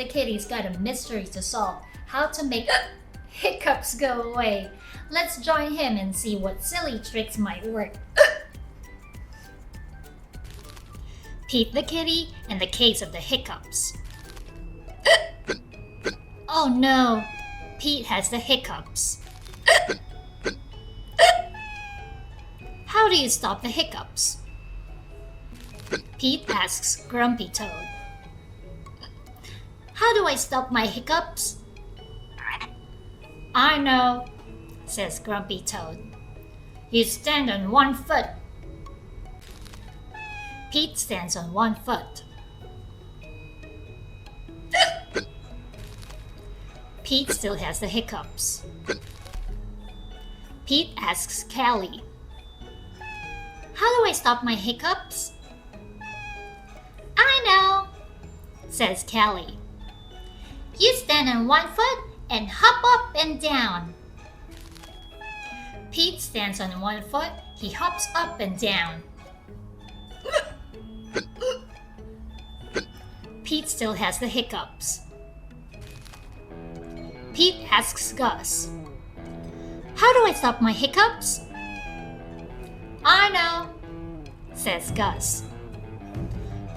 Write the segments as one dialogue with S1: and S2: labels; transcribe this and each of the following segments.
S1: the kitty's got a mystery to solve. How to make hiccups go away. Let's join him and see what silly tricks might work. Pete the kitty and the case of the hiccups. Oh no, Pete has the hiccups. How do you stop the hiccups? Pete asks Grumpy Toad. How do I stop my hiccups? I know, says Grumpy Toad. You stand on one foot. Pete stands on one foot. Pete still has the hiccups. Pete asks Callie. How do I stop my hiccups? I know, says Callie. You stand on one foot and hop up and down. Pete stands on one foot, he hops up and down. Pete still has the hiccups. Pete asks Gus. How do I stop my hiccups? I know, says Gus.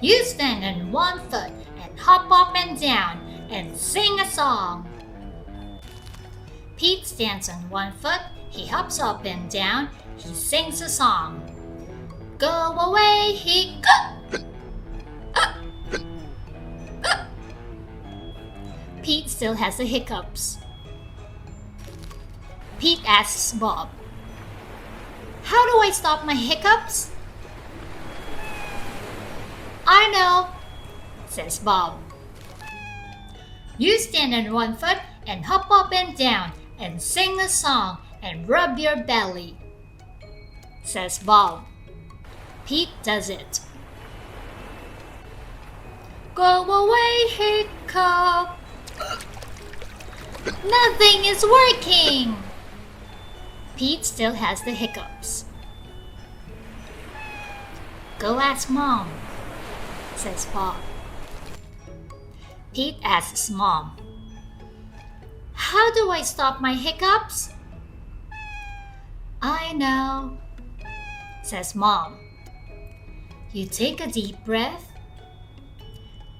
S1: You stand on one foot and hop up and down and sing a song. Pete stands on one foot, he hops up and down, he sings a song. Go away, hiccup! Pete still has the hiccups. Pete asks Bob. How do I stop my hiccups? I know, says Bob. You stand on one foot and hop up and down and sing a song and rub your belly, says Bob. Pete does it. Go away, Hiccup! Nothing is working! Pete still has the hiccups. Go ask Mom, says Bob. Pete asks Mom. How do I stop my hiccups? I know, says Mom. You take a deep breath.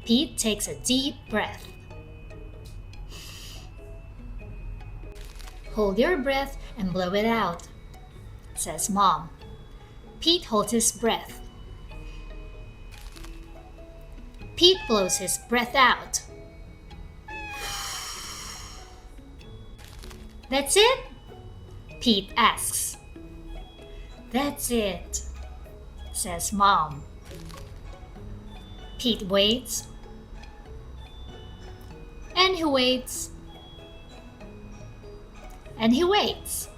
S1: Pete takes a deep breath. Hold your breath and blow it out, says Mom. Pete holds his breath. Pete blows his breath out. That's it? Pete asks. That's it, says Mom. Pete waits. And he waits. And he waits.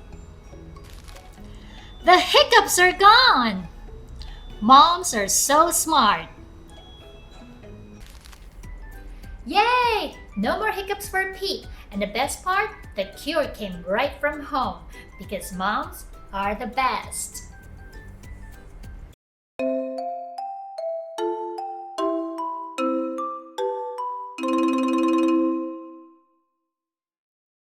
S1: The hiccups are gone! Moms are so smart. Yay! No more hiccups for Pete. And the best part, the cure came right from home because moms are the best.